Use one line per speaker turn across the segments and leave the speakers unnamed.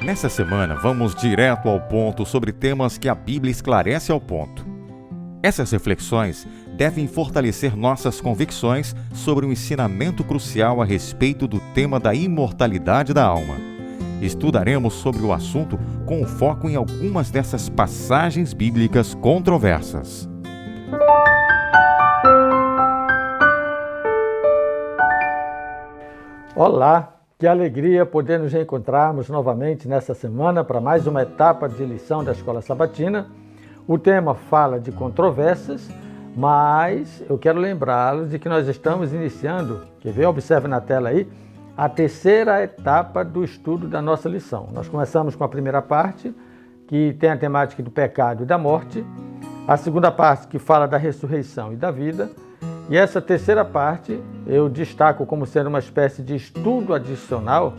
Nessa semana, vamos direto ao ponto sobre temas que a Bíblia esclarece ao ponto. Essas reflexões devem fortalecer nossas convicções sobre um ensinamento crucial a respeito do tema da imortalidade da alma. Estudaremos sobre o assunto com foco em algumas dessas passagens bíblicas controversas.
Olá, que alegria poder nos reencontrarmos novamente nessa semana para mais uma etapa de lição da Escola Sabatina. O tema fala de controvérsias, mas eu quero lembrá-los de que nós estamos iniciando, quer ver? Observe na tela aí, a terceira etapa do estudo da nossa lição. Nós começamos com a primeira parte, que tem a temática do pecado e da morte, a segunda parte que fala da ressurreição e da vida, e essa terceira parte eu destaco como sendo uma espécie de estudo adicional,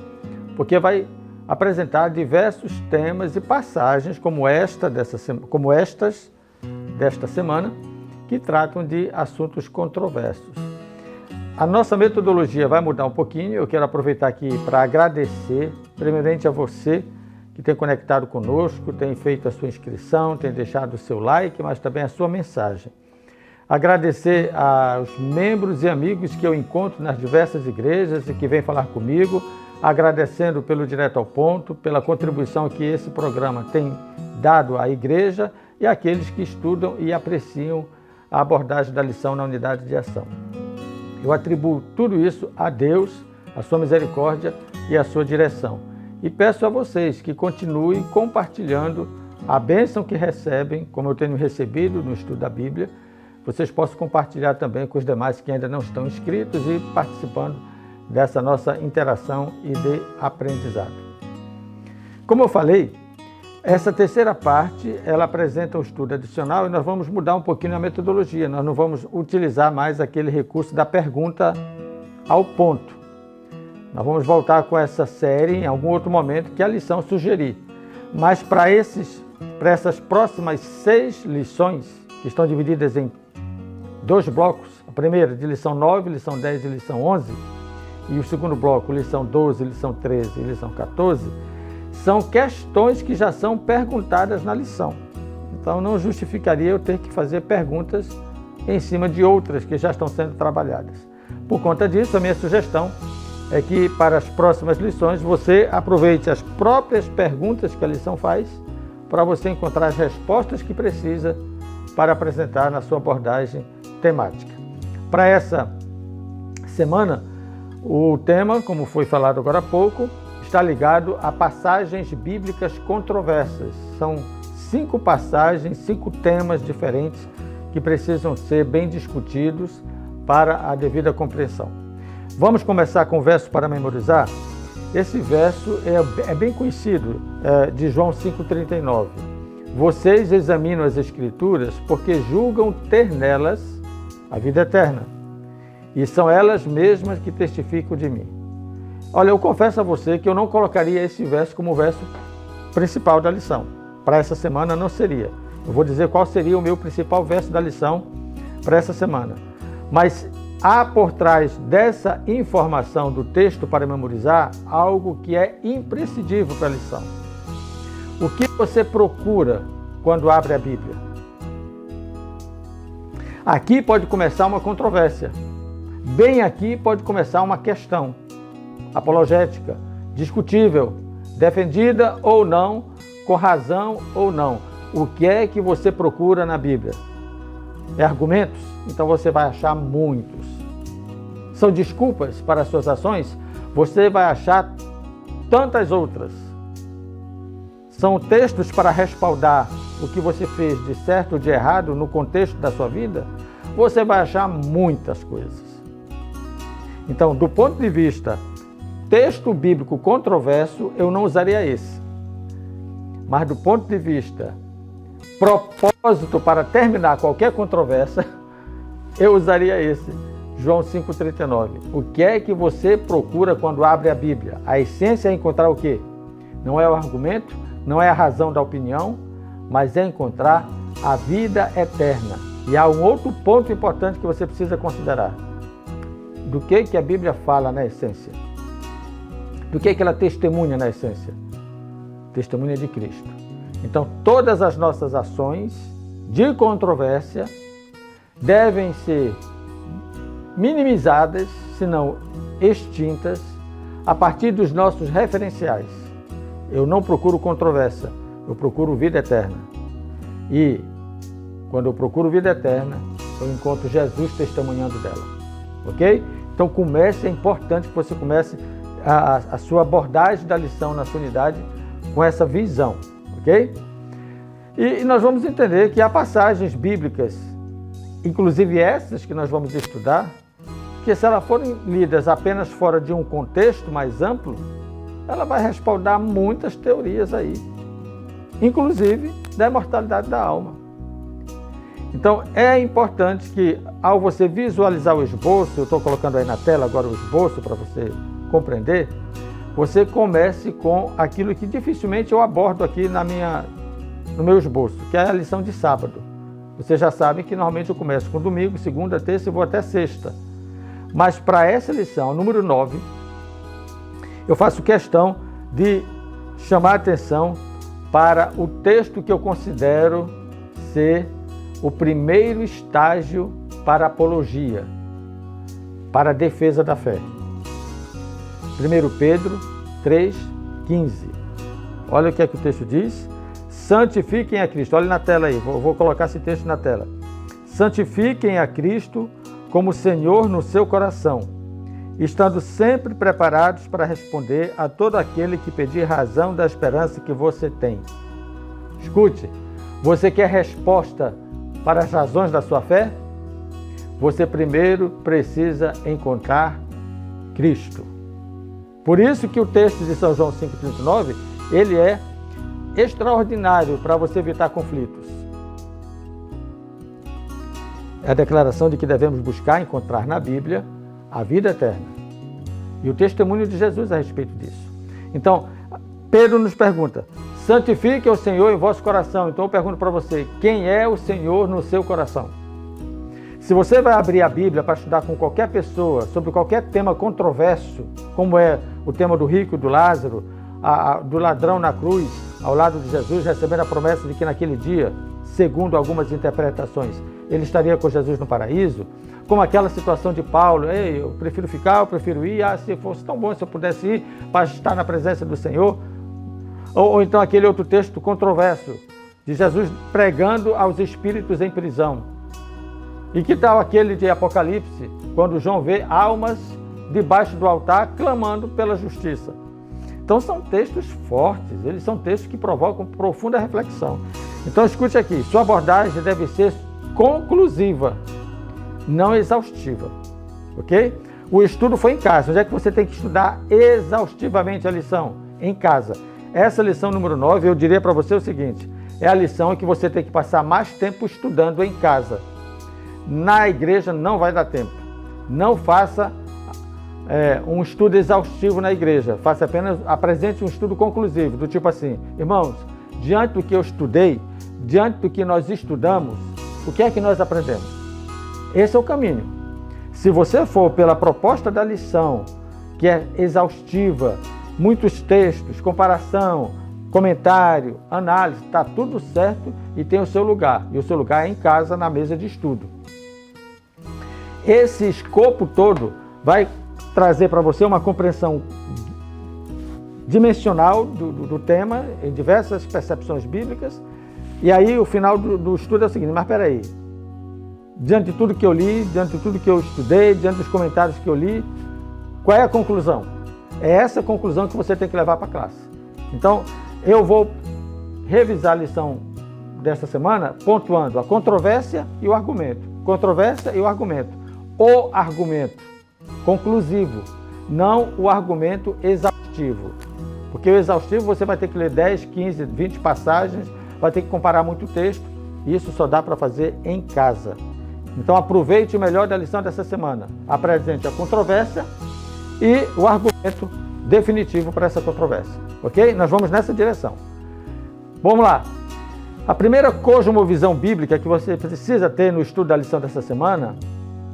porque vai apresentar diversos temas e passagens como estas desta semana, que tratam de assuntos controversos. A nossa metodologia vai mudar um pouquinho. Eu quero aproveitar aqui para agradecer, primeiramente a você que tem conectado conosco, tem feito a sua inscrição, tem deixado o seu like, mas também a sua mensagem. Agradecer aos membros e amigos que eu encontro nas diversas igrejas e que vêm falar comigo, agradecendo pelo Direto ao Ponto, pela contribuição que esse programa tem dado à igreja e àqueles que estudam e apreciam a abordagem da lição na unidade de ação. Eu atribuo tudo isso a Deus, a sua misericórdia e a sua direção. E peço a vocês que continuem compartilhando a bênção que recebem, como eu tenho recebido no estudo da Bíblia. Vocês possam compartilhar também com os demais que ainda não estão inscritos e participando dessa nossa interação e de aprendizado. Como eu falei, essa terceira parte, ela apresenta um estudo adicional e nós vamos mudar um pouquinho a metodologia. Nós não vamos utilizar mais aquele recurso da pergunta ao ponto. Nós vamos voltar com essa série em algum outro momento que a lição sugerir. Mas para essas próximas 6 lições, que estão divididas em 2 blocos, a primeira de lição 9, lição 10 e lição 11, e o segundo bloco, lição 12, lição 13 e lição 14, são questões que já são perguntadas na lição. Então não justificaria eu ter que fazer perguntas em cima de outras que já estão sendo trabalhadas. Por conta disso, a minha sugestão é que para as próximas lições você aproveite as próprias perguntas que a lição faz para você encontrar as respostas que precisa para apresentar na sua abordagem temática. Para essa semana, o tema, como foi falado agora há pouco, está ligado a passagens bíblicas controversas. São 5 passagens, 5 temas diferentes que precisam ser bem discutidos para a devida compreensão. Vamos começar com o verso para memorizar? Esse verso é bem conhecido, de João 5,39. Vocês examinam as Escrituras porque julgam ter nelas a vida eterna, e são elas mesmas que testificam de mim. Olha, eu confesso a você que eu não colocaria esse verso como o verso principal da lição. Para essa semana não seria. Eu vou dizer qual seria o meu principal verso da lição para essa semana. Mas há por trás dessa informação do texto para memorizar algo que é imprescindível para a lição. O que você procura quando abre a Bíblia? Aqui pode começar uma controvérsia. Bem aqui pode começar uma questão apologética, discutível, defendida ou não, com razão ou não. O que é que você procura na Bíblia? É argumentos? Então você vai achar muitos. São desculpas para as suas ações? Você vai achar tantas outras. São textos para respaldar o que você fez de certo ou de errado no contexto da sua vida? Você vai achar muitas coisas. Então, do ponto de vista texto bíblico controverso, eu não usaria esse. Mas do ponto de vista propósito para terminar qualquer controvérsia, eu usaria esse, João 5,39. O que é que você procura quando abre a Bíblia? A essência é encontrar o quê? Não é o argumento, não é a razão da opinião, mas é encontrar a vida eterna. E há um outro ponto importante que você precisa considerar. Do que a Bíblia fala na essência? Do que ela testemunha na essência? testemunha de Cristo. Então, todas as nossas ações de controvérsia devem ser minimizadas, se não extintas, a partir dos nossos referenciais. Eu não procuro controvérsia, eu procuro vida eterna. E quando eu procuro vida eterna, eu encontro Jesus testemunhando dela. Ok? Então é importante que você comece a sua abordagem da lição na sua unidade com essa visão. Ok? E nós vamos entender que há passagens bíblicas, inclusive essas que nós vamos estudar, que se elas forem lidas apenas fora de um contexto mais amplo, ela vai respaldar muitas teorias aí, inclusive da imortalidade da alma. Então é importante que, ao você visualizar o esboço, eu estou colocando aí na tela agora o esboço para você compreender, você comece com aquilo que dificilmente eu abordo aqui no meu esboço, que é a lição de sábado. Vocês já sabem que normalmente eu começo com domingo, segunda, terça e vou até sexta. Mas para essa lição, número 9, eu faço questão de chamar a atenção para o texto que eu considero ser o primeiro estágio para a apologia, para a defesa da fé. 1 Pedro 3,15. Olha o que é que o texto diz. Santifiquem a Cristo. Olha na tela aí, vou colocar esse texto na tela. Santifiquem a Cristo como Senhor no seu coração, estando sempre preparados para responder a todo aquele que pedir razão da esperança que você tem. Escute, você quer resposta para as razões da sua fé? Você primeiro precisa encontrar Cristo. Por isso que o texto de São João 5,39, ele é extraordinário para você evitar conflitos. É a declaração de que devemos buscar encontrar na Bíblia a vida eterna e o testemunho de Jesus a respeito disso. Então, Pedro nos pergunta, santifique o Senhor em vosso coração. Então eu pergunto para você, quem é o Senhor no seu coração? Se você vai abrir a Bíblia para estudar com qualquer pessoa sobre qualquer tema controverso, como é o tema do rico e do Lázaro, do ladrão na cruz, ao lado de Jesus, recebendo a promessa de que naquele dia, segundo algumas interpretações, ele estaria com Jesus no paraíso, como aquela situação de Paulo, ei, eu prefiro ficar, eu prefiro ir, se fosse tão bom se eu pudesse ir para estar na presença do Senhor. Ou então aquele outro texto controverso, de Jesus pregando aos espíritos em prisão. E que tal aquele de Apocalipse, quando João vê almas debaixo do altar clamando pela justiça? Então são textos fortes, eles são textos que provocam profunda reflexão. Então escute aqui, sua abordagem deve ser conclusiva, não exaustiva, ok? O estudo foi em casa. Onde é que você tem que estudar exaustivamente a lição? Em casa. Essa lição número 9, eu diria para você o seguinte, é a lição em que você tem que passar mais tempo estudando em casa. Na igreja não vai dar tempo. Não faça um estudo exaustivo na igreja. Faça apenas, apresente um estudo conclusivo, do tipo assim, irmãos, diante do que eu estudei, diante do que nós estudamos, o que é que nós aprendemos? Esse é o caminho. Se você for pela proposta da lição, que é exaustiva, muitos textos, comparação, comentário, análise, está tudo certo e tem o seu lugar. E o seu lugar é em casa, na mesa de estudo. Esse escopo todo vai trazer para você uma compreensão dimensional do tema, em diversas percepções bíblicas. E aí o final do estudo é o seguinte, mas espera aí, diante de tudo que eu li, diante de tudo que eu estudei, diante dos comentários que eu li, qual é a conclusão? É essa conclusão que você tem que levar para a classe. Então, eu vou revisar a lição desta semana pontuando a controvérsia e o argumento. Controvérsia e o argumento. O argumento conclusivo, não o argumento exaustivo. Porque o exaustivo você vai ter que ler 10, 15, 20 passagens, vai ter que comparar muito texto, e isso só dá para fazer em casa. Então aproveite o melhor da lição dessa semana. Apresente a controvérsia e o argumento definitivo para essa controvérsia. Ok? Nós vamos nessa direção. Vamos lá. A primeira cosmovisão bíblica que você precisa ter no estudo da lição dessa semana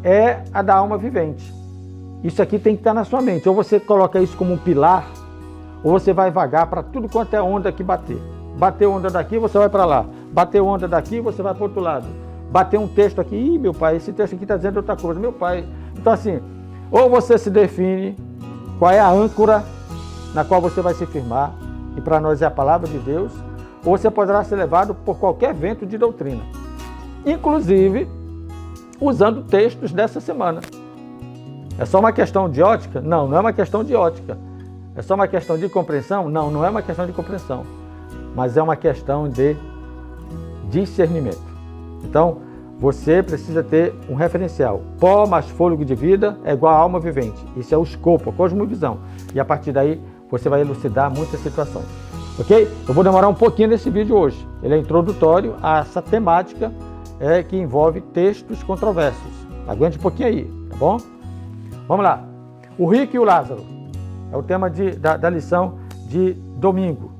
é a da alma vivente. Isso aqui tem que estar na sua mente. Ou você coloca isso como um pilar, ou você vai vagar para tudo quanto é onda que bater. Bateu onda daqui, você vai para lá. Bateu onda daqui, você vai para o outro lado. Bateu um texto aqui, ih, meu pai, esse texto aqui está dizendo outra coisa, meu pai. Então assim, ou você se define qual é a âncora na qual você vai se firmar, e para nós é a palavra de Deus, ou você poderá ser levado por qualquer vento de doutrina, inclusive usando textos dessa semana. É só uma questão de ótica? Não, não é uma questão de ótica. É só uma questão de compreensão? Não, não é uma questão de compreensão, mas é uma questão de discernimento. Então, você precisa ter um referencial. Pó mais fôlego de vida é igual a alma vivente. Isso é o escopo, a cosmovisão. E a partir daí, você vai elucidar muitas situações. Ok? Eu vou demorar um pouquinho nesse vídeo hoje. Ele é introdutório a essa temática que envolve textos controversos. Aguente um pouquinho aí, tá bom? Vamos lá. O rico e o Lázaro. É o tema da lição de domingo.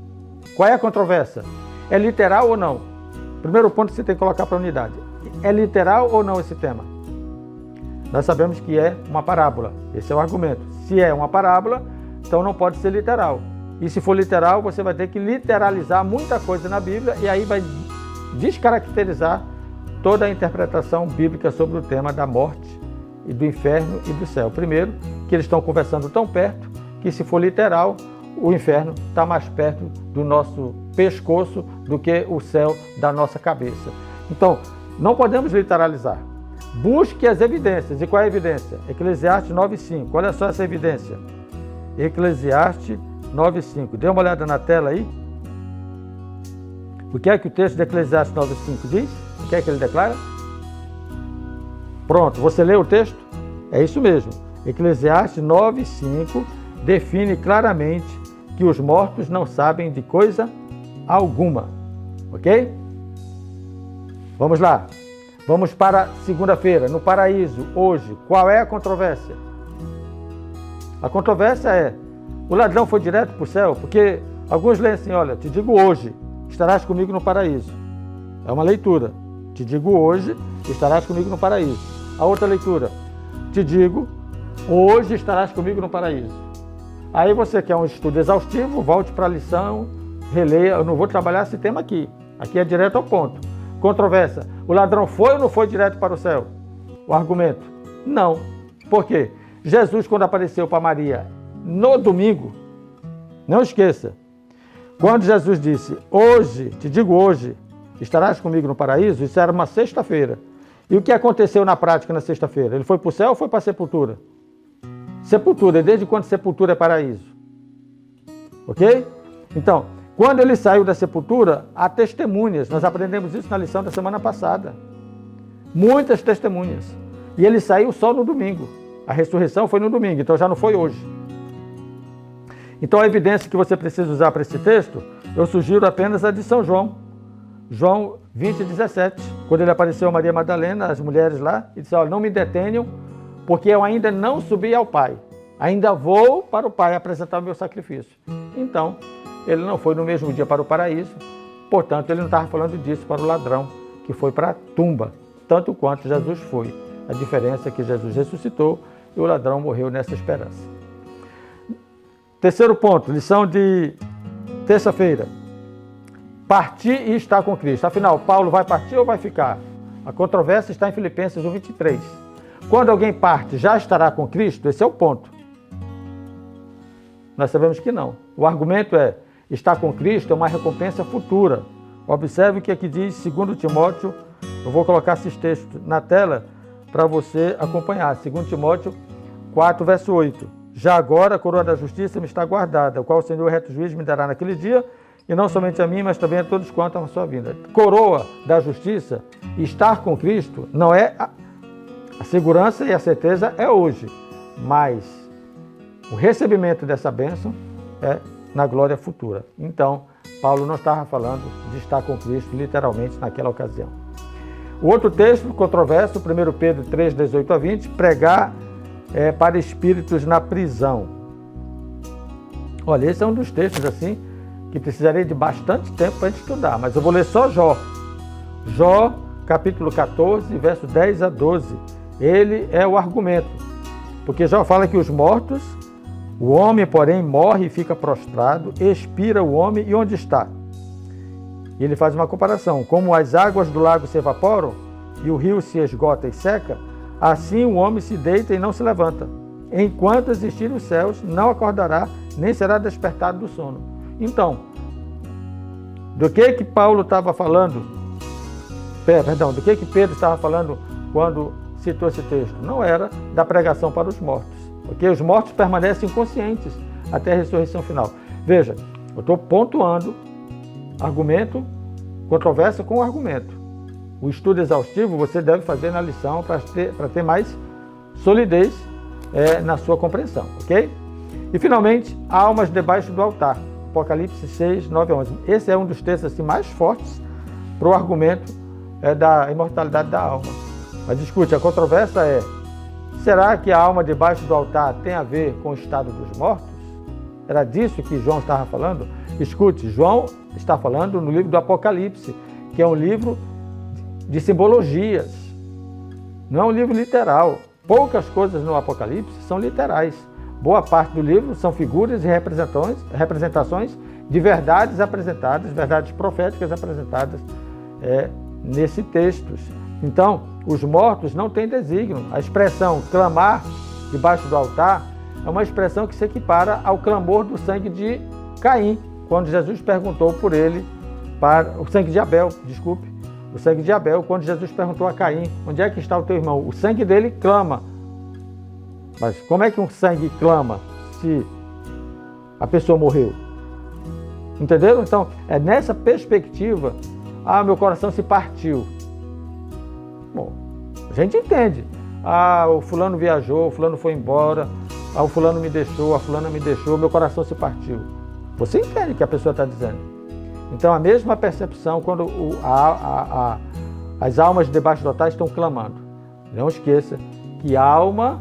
Qual é a controvérsia? É literal ou não? Primeiro ponto que você tem que colocar para a unidade. É literal ou não esse tema? Nós sabemos que é uma parábola. Esse é o argumento. Se é uma parábola, então não pode ser literal. E se for literal, você vai ter que literalizar muita coisa na Bíblia e aí vai descaracterizar toda a interpretação bíblica sobre o tema da morte e do inferno e do céu. Primeiro, que eles estão conversando tão perto que, se for literal, o inferno está mais perto do nosso pescoço do que o céu da nossa cabeça. Então, não podemos literalizar. Busque as evidências. E qual é a evidência? Eclesiastes 9:5. Olha só essa evidência. Eclesiastes 9:5. Dê uma olhada na tela aí. O que é que o texto de Eclesiastes 9:5 diz? O que é que ele declara? Pronto, você leu o texto? É isso mesmo. Eclesiastes 9:5 define claramente que os mortos não sabem de coisa alguma. Ok? Vamos lá. Vamos para segunda-feira, no paraíso, hoje. Qual é a controvérsia? A controvérsia é: o ladrão foi direto para o céu? Porque alguns leem assim: olha, te digo hoje, estarás comigo no paraíso. É uma leitura. Te digo hoje, estarás comigo no paraíso. A outra leitura: te digo, hoje estarás comigo no paraíso. Aí você quer um estudo exaustivo, volte para a lição, releia. Eu não vou trabalhar esse tema aqui. Aqui é direto ao ponto. Controvérsia: o ladrão foi ou não foi direto para o céu? O argumento: não. Por quê? Jesus, quando apareceu para Maria no domingo, não esqueça, quando Jesus disse: hoje, te digo hoje, estarás comigo no paraíso, isso era uma sexta-feira. E o que aconteceu na prática na sexta-feira? Ele foi para o céu ou foi para a sepultura? Sepultura. E desde quando sepultura é paraíso? Ok? Então, quando ele saiu da sepultura, há testemunhas. Nós aprendemos isso na lição da semana passada. Muitas testemunhas. E ele saiu só no domingo. A ressurreição foi no domingo, então já não foi hoje. Então a evidência que você precisa usar para esse texto, eu sugiro apenas a de São João. João 20:17, quando ele apareceu a Maria Madalena, as mulheres lá, e disse: olha, não me detenham, porque eu ainda não subi ao Pai. Ainda vou para o Pai apresentar o meu sacrifício. Então, ele não foi no mesmo dia para o paraíso, portanto, ele não estava falando disso para o ladrão, que foi para a tumba, tanto quanto Jesus foi. A diferença é que Jesus ressuscitou e o ladrão morreu nessa esperança. Terceiro ponto, lição de terça-feira. Partir e estar com Cristo. Afinal, Paulo vai partir ou vai ficar? A controvérsia está em Filipenses 1:23. Quando alguém parte, já estará com Cristo? Esse é o ponto. Nós sabemos que não. O argumento é: estar com Cristo é uma recompensa futura. Observe o que aqui diz 2 Timóteo. Eu vou colocar esses textos na tela para você acompanhar. 2 Timóteo 4, verso 8. Já agora a coroa da justiça me está guardada, o qual o Senhor reto juiz me dará naquele dia, e não somente a mim, mas também a todos quanto a sua vinda. Coroa da justiça, estar com Cristo, não é a segurança e a certeza é hoje, mas o recebimento dessa bênção é na glória futura. Então, Paulo não estava falando de estar com Cristo literalmente naquela ocasião. O outro texto controverso, 1 Pedro 3, 18 a 20, pregar para espíritos na prisão. Olha, esse é um dos textos assim que precisaria de bastante tempo para a gente estudar, mas eu vou ler só Jó. Jó, capítulo 14, verso 10 a 12. Ele é o argumento, porque Jó fala que os mortos O homem, porém, morre e fica prostrado, expira o homem e onde está? E ele faz uma comparação. Como as águas do lago se evaporam e o rio se esgota e seca, assim o homem se deita e não se levanta. Enquanto existirem os céus, não acordará, nem será despertado do sono. Então, do que Paulo estava falando? Do que Pedro estava falando quando citou esse texto? Não era da pregação para os mortos, porque os mortos permanecem inconscientes até a ressurreição final. Veja, eu estou pontuando argumento, controvérsia com argumento. O estudo exaustivo você deve fazer na lição para ter mais solidez na sua compreensão, ok? E finalmente, almas debaixo do altar. Apocalipse 6, 9 a 11. Esse é um dos textos assim, mais fortes para o argumento da imortalidade da alma. Mas discute, a controvérsia é: será que a alma debaixo do altar tem a ver com o estado dos mortos? Era disso que João estava falando? Escute, João está falando no livro do Apocalipse, que é um livro de simbologias. Não é um livro literal. Poucas coisas no Apocalipse são literais. Boa parte do livro são figuras e representações de verdades apresentadas, verdades proféticas apresentadas nesses textos. Então, os mortos não têm desígnio. A expressão clamar debaixo do altar é uma expressão que se equipara ao clamor do sangue de Caim, quando Jesus perguntou por ele, o sangue de Abel, o sangue de Abel, quando Jesus perguntou a Caim: onde é que está o teu irmão? O sangue dele clama. Mas como é que um sangue clama se a pessoa morreu? Entenderam? Então, é nessa perspectiva: meu coração se partiu. Bom, a gente entende. O fulano viajou, o fulano foi embora, o fulano me deixou, a fulana me deixou, meu coração se partiu. Você entende o que a pessoa está dizendo. Então, a mesma percepção quando as almas debaixo do altar estão clamando. Não esqueça que alma,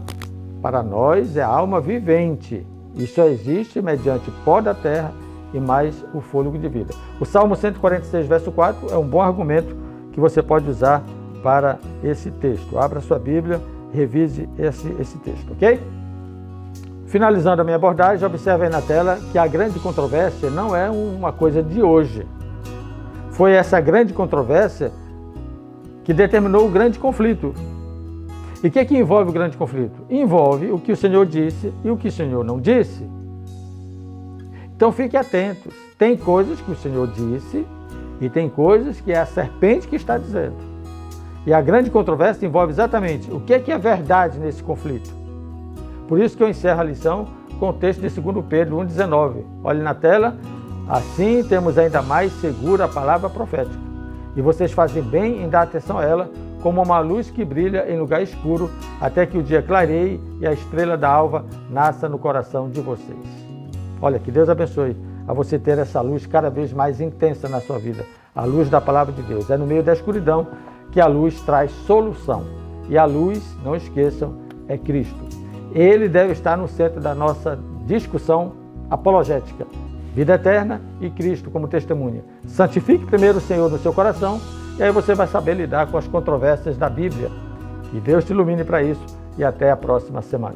para nós, é a alma vivente. E só existe mediante pó da terra e mais o fôlego de vida. O Salmo 146, verso 4, é um bom argumento que você pode usar para esse texto. Abra sua Bíblia, revise esse texto, ok? Finalizando a minha abordagem, observe aí na tela que a grande controvérsia não é uma coisa de hoje. Foi essa grande controvérsia que determinou o grande conflito. E o que envolve o grande conflito? Envolve o que o Senhor disse e o que o Senhor não disse. Então fiquem atentos. Tem coisas que o Senhor disse e tem coisas que é a serpente que está dizendo. E a grande controvérsia envolve exatamente o que é verdade nesse conflito. Por isso que eu encerro a lição com o texto de 2 Pedro 1,19. Olhe na tela. Assim temos ainda mais segura a palavra profética. E vocês fazem bem em dar atenção a ela, como uma luz que brilha em lugar escuro, até que o dia clareie e a estrela da alva nasça no coração de vocês. Olha, que Deus abençoe a você ter essa luz cada vez mais intensa na sua vida. A luz da palavra de Deus. É no meio da escuridão que a luz traz solução. E a luz, não esqueçam, é Cristo. Ele deve estar no centro da nossa discussão apologética. Vida eterna e Cristo como testemunha. Santifique primeiro o Senhor no seu coração e aí você vai saber lidar com as controvérsias da Bíblia. Que Deus te ilumine para isso e até a próxima semana.